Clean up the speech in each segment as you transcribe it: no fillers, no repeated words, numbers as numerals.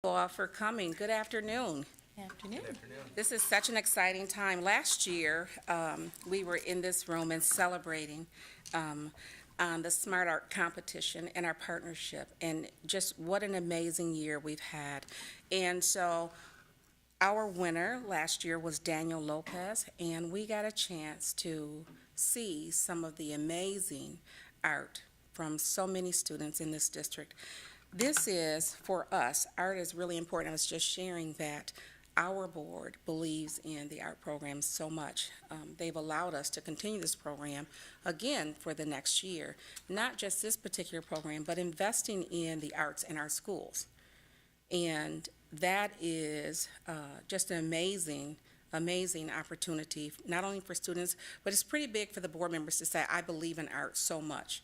All for coming. Good afternoon. Afternoon. This is such an exciting time. Last year, we were in this room and celebrating on the Smart Art competition and our partnership, and just what an amazing year we've had. And so our winner last year was Daniel Lopez, and we got a chance to see some of the amazing art from so many students in this district. This is, for us, art is really important. I was just sharing that our board believes in the art program so much. They've allowed us to continue this program again for the next year. Not just this particular program, but investing in the arts in our schools. And that is just an amazing opportunity, not only for students, but it's pretty big for the board members to say, I believe in art so much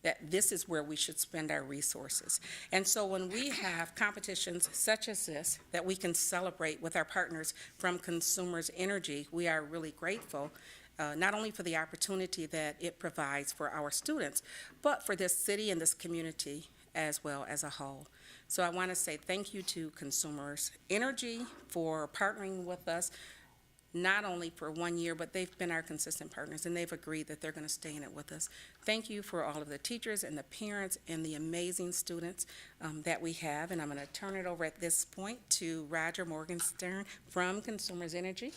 that this is where we should spend our resources. And so when we have competitions such as this that we can celebrate with our partners from Consumers Energy, we are really grateful, not only for the opportunity that it provides for our students, but for this city and this community as well as a whole. So I want to say thank you to Consumers Energy for partnering with us, not only for 1 year, but they've been our consistent partners, and they've agreed that they're going to stay in it with us. Thank you for all of the teachers and the parents and the amazing students that we have, and I'm going to turn it over at this point to Roger Morgenstern from Consumers Energy,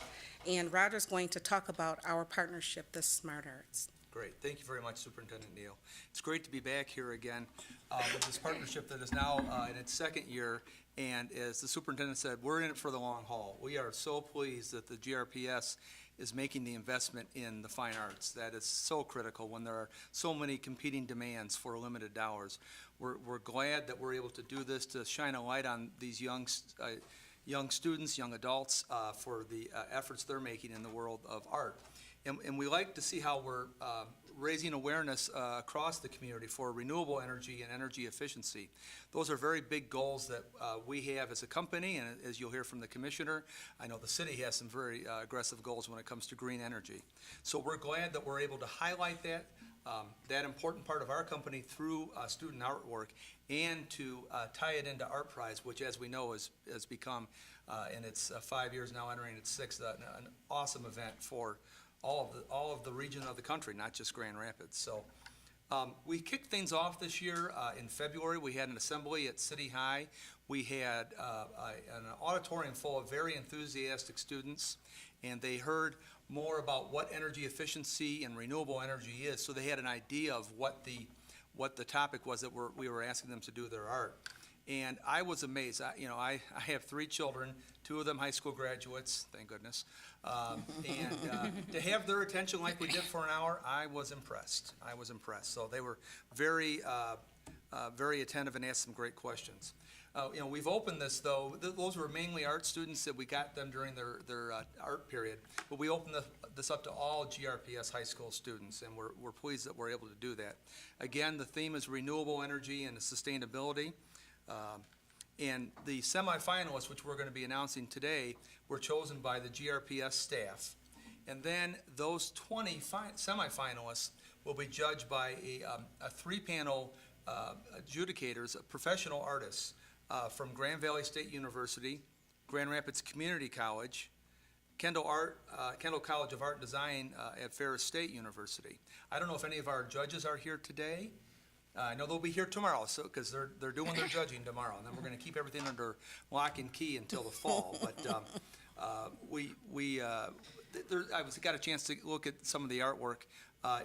and Roger's going to talk about our partnership, the Smart Arts. Great. Thank you very much, Superintendent Neal. It's great to be back here again with this partnership that is now in its second year. And as the superintendent said, we're in it for the long haul. We are so pleased that the GRPS is making the investment in the fine arts. That is so critical when there are so many competing demands for limited dollars. We're glad that we're able to do this to shine a light on these young students, young adults, for the efforts they're making in the world of art. And we like to see how we're raising awareness across the community for renewable energy and energy efficiency. Those are very big goals that we have as a company, and as you'll hear from the commissioner, I know the city has some very aggressive goals when it comes to green energy. So we're glad that we're able to highlight that important part of our company through student artwork, and to tie it into Art Prize, which, as we know, has become, in its 5 years now, entering its sixth, an awesome event for all of the region of the country, not just Grand Rapids. So we kicked things off this year in February. We had an assembly at City High. We had an auditorium full of very enthusiastic students, and they heard more about what energy efficiency and renewable energy is. So they had an idea of what the topic was that we were asking them to do their art. And I was amazed. I have 3 children, 2 of them high school graduates, thank goodness. And to have their attention like we did for an hour, I was impressed. So they were very attentive and asked some great questions. We've opened this, though. Those were mainly art students that we got them during their art period. But we opened this up to all GRPS high school students, and we're pleased that we're able to do that. Again, the theme is renewable energy and sustainability. And the semifinalists, which we're going to be announcing today, were chosen by the GRPS staff. And then those 20 semifinalists will be judged by a 3-panel adjudicators, professional artists from Grand Valley State University, Grand Rapids Community College, Kendall College of Art and Design at Ferris State University. I don't know if any of our judges are here today. I know they'll be here tomorrow, so because they're doing their judging tomorrow, and then we're going to keep everything under lock and key until the fall. But I got a chance to look at some of the artwork.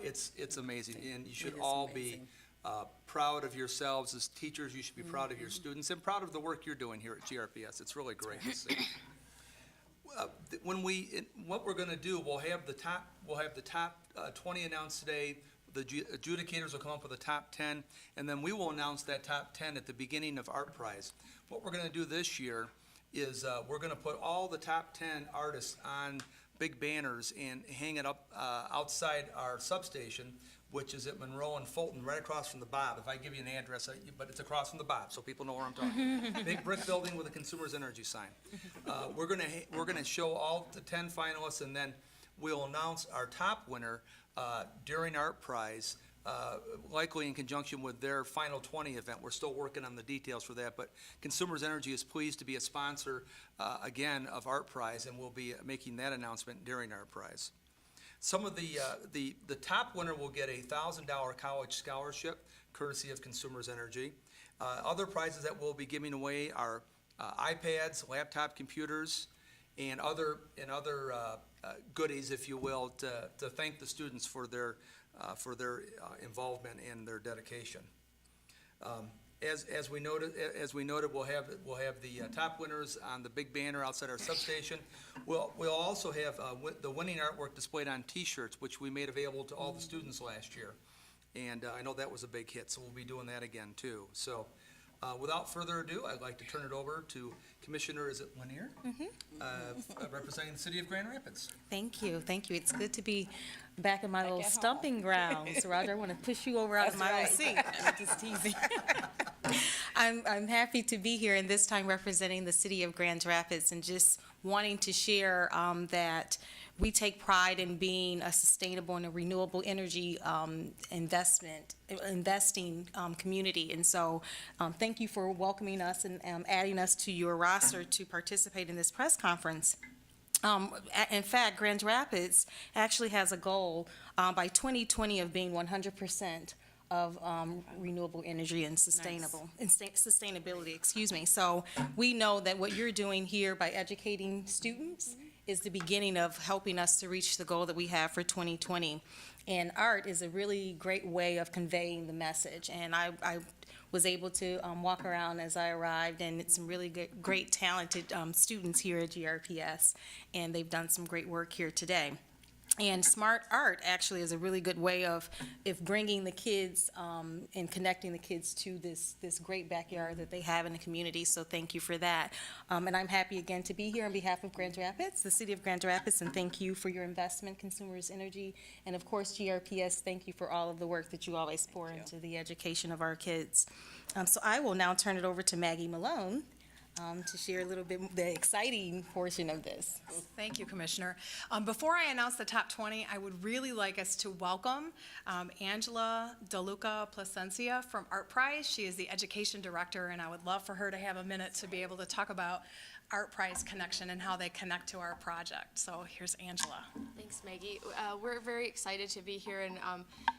It's amazing, and you should all be proud of yourselves as teachers. You should be proud of your students and proud of the work you're doing here at GRPS. It's really great to see. What we're going to do, we'll have the top 20 announced today. The adjudicators will come up with the top 10, and then we will announce that top 10 at the beginning of Art Prize. What we're going to do this year is we're going to put all the top 10 artists on big banners and hang it up outside our substation, which is at Monroe and Fulton, right across from the Bob. If I give you an address, but it's across from the Bob, so people know where I'm talking. Big brick building with a Consumers Energy sign. We're going to show all the 10 finalists, and then we'll announce our top winner during Art Prize likely in conjunction with their Final 20 event. We're still working on the details for that, but Consumers Energy is pleased to be a sponsor, again, of Art Prize, and we'll be making that announcement during Art Prize. Some of the top winner will get a $1,000 college scholarship, courtesy of Consumers Energy. Other prizes that we'll be giving away are iPads, laptop computers, and other goodies, if you will, to thank the students for their involvement and their dedication. As we noted, we'll have the top winners on the big banner outside our substation. We'll also have the winning artwork displayed on T-shirts, which we made available to all the students last year. And I know that was a big hit, so we'll be doing that again too. So without further ado, I'd like to turn it over to Commissioner, is it Lanier? Representing the city of Grand Rapids. Thank you, thank you. It's good to be back in my little stomping grounds. Roger, I want to push you over out of my own seat. I'm just teasing. I'm happy to be here, and this time representing the city of Grand Rapids, and just wanting to share that we take pride in being a sustainable and a renewable energy investing community. And so thank you for welcoming us and adding us to your roster to participate in this press conference. In fact, Grand Rapids actually has a goal by 2020 of being 100% of renewable energy and sustainability, excuse me. So we know that what you're doing here by educating students is the beginning of helping us to reach the goal that we have for 2020. And art is a really great way of conveying the message. And I was able to walk around as I arrived, and it's some really great talented students here at GRPS, and they've done some great work here today. And smart art actually is a really good way of bringing the kids and connecting the kids to this great backyard that they have in the community. So thank you for that. And I'm happy again to be here on behalf of Grand Rapids, the city of Grand Rapids, and thank you for your investment, Consumers Energy, and of course GRPS. Thank you for all of the work that you always pour into the education of our kids. So I will now turn it over to Maggie Malone to share a little bit the exciting portion of this. Thank you, Commissioner. Before I announce the top 20, I would really like us to welcome Angela DeLuca Placencia from Art Prize. She is the Education Director, and I would love for her to have a minute to be able to talk about Art Prize connection and how they connect to our project. So here's Angela. Thanks, Maggie. We're very excited to be here and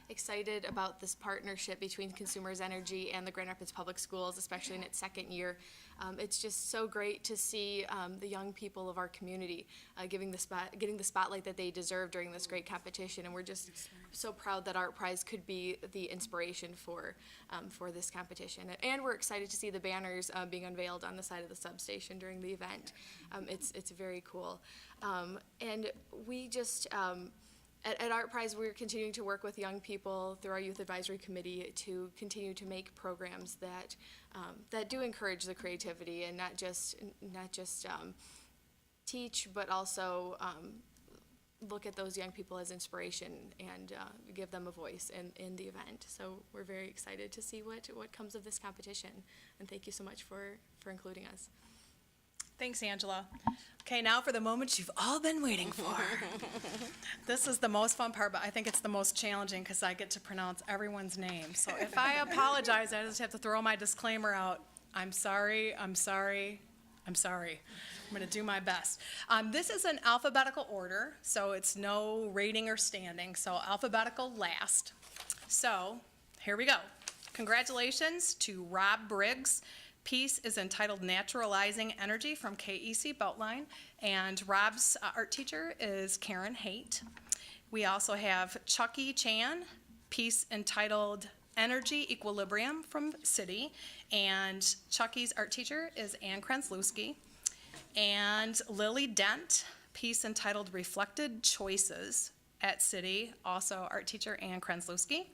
excited about this partnership between Consumers Energy and the Grand Rapids Public Schools, especially in its second year. It's just so great to see the young people of our community getting the spotlight that they deserve during this great competition, and we're just so proud that Art Prize could be the inspiration for this competition. And we're excited to see the banners being unveiled on the side of the substation during the event. It's very cool. And we just at Art Prize, we're continuing to work with young people through our Youth Advisory Committee to continue to make programs that that do encourage the creativity and not just teach, but also look at those young people as inspiration and give them a voice in the event. So we're very excited to see what comes of this competition. And thank you so much for including us. Thanks, Angela. Okay, now for the moment you've all been waiting for. This is the most fun part, but I think it's the most challenging because I get to pronounce everyone's name. So if I apologize, I just have to throw my disclaimer out. I'm sorry, I'm sorry, I'm sorry. I'm going to do my best. This is an alphabetical order, so it's no rating or standing, so alphabetical last. So here we go. Congratulations to Rob Briggs. Piece is entitled Naturalizing Energy from KEC Beltline, and Rob's art teacher is Karen Haight. We also have Chucky Chan, piece entitled Energy Equilibrium from City, and Chucky's art teacher is Ann Krenslewski. And Lily Dent, piece entitled Reflected Choices at City, also art teacher Ann Krenslewski.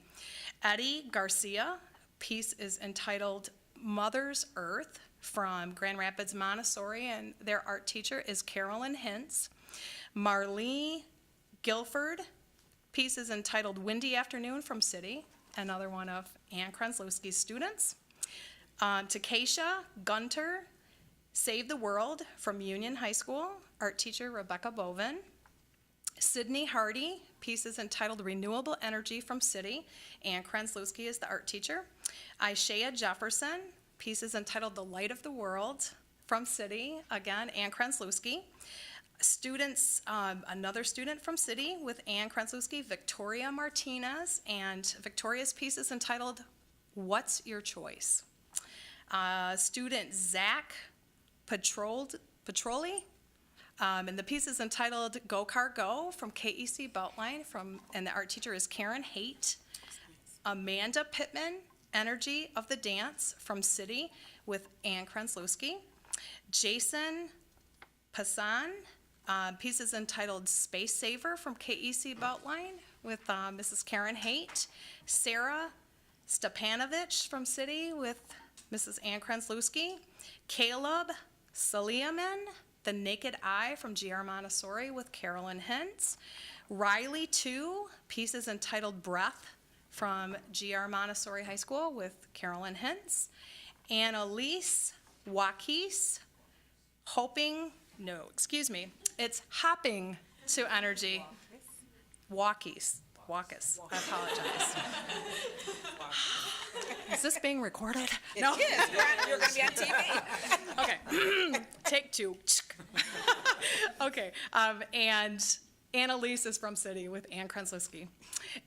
Eddie Garcia, piece is entitled Mother's Earth from Grand Rapids Montessori, and their art teacher is Carolyn Hintz. Marlee Guilford, piece is entitled Windy Afternoon from City, another one of Ann Krenslewski's students. Takesha Gunter, Save the World from Union High School, art teacher Rebecca Bovin. Sydney Hardy, piece is entitled Renewable Energy from City. Ann Krenslewski is the art teacher. Ishaya Jefferson, piece is entitled The Light of the World from City. Again, Ann Krenslewski. Students, another student from City with Ann Krenslewski, Victoria Martinez, and Victoria's piece is entitled What's Your Choice? Student Zach Petroli, and the piece is entitled Go Car Go from KEC Beltline, and the art teacher is Karen Haight. Amanda Pittman, Energy of the Dance from City with Ann Krenslewski. Jason Passan, piece is entitled Space Saver from KEC Beltline with Mrs. Karen Haight. Sarah Stepanovich from City with Mrs. Ann Krenslewski. Caleb Saliaman, The Naked Eye from GR Montessori with Carolyn Hintz. Riley 2, piece is entitled Breath from GR Montessori High School with Carolyn Hintz. Annalise Wakis, it's Hopping to Energy. Wakis, I apologize. Is this being recorded? No. Yes, you're going to be on TV. Okay, take 2. Okay, and Annalise is from City with Ann Krenslewski.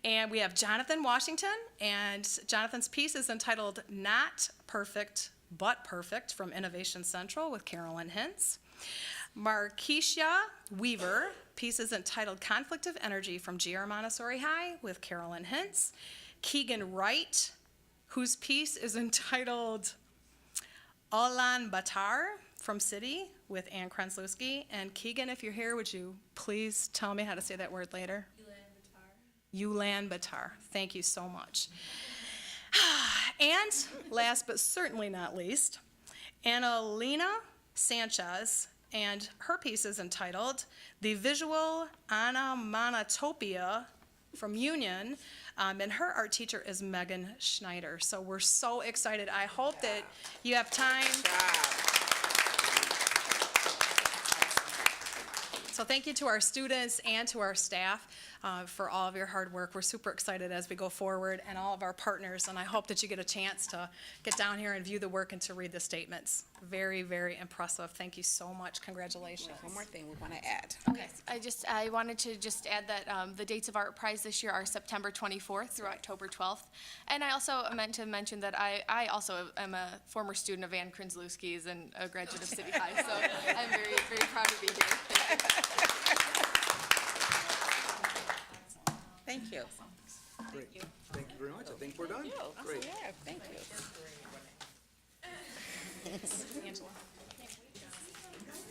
And we have Jonathan Washington, and Jonathan's piece is entitled Not Perfect, But Perfect from Innovation Central with Carolyn Hintz. Markeisha Weaver, piece is entitled Conflict of Energy from GR Montessori High with Carolyn Hintz. Keegan Wright, whose piece is entitled Ulan Batar from City with Ann Krenslewski. And Keegan, if you're here, would you please tell me how to say that word later? Ulan Batar. Thank you so much. And last but certainly not least, Annalena Sanchez, and her piece is entitled The Visual Onomatopia from Union, and her art teacher is Megan Schneider. So we're so excited. I hope that you have time. So thank you to our students and to our staff for all of your hard work. We're super excited as we go forward, and all of our partners, and I hope that you get a chance to get down here and view the work and to read the statements. Very, very impressive. Thank you so much. Congratulations. One more thing we want to add. Okay. I wanted to just add that the dates of our prize this year are September 24th through October 12th. And I also meant to mention that I also am a former student of Ann Krenslewski's and a graduate of City High, so I'm very, very proud to be here. Thank you. Great. Thank you very much. I think we're done. Great. Yeah, thank you. Angela.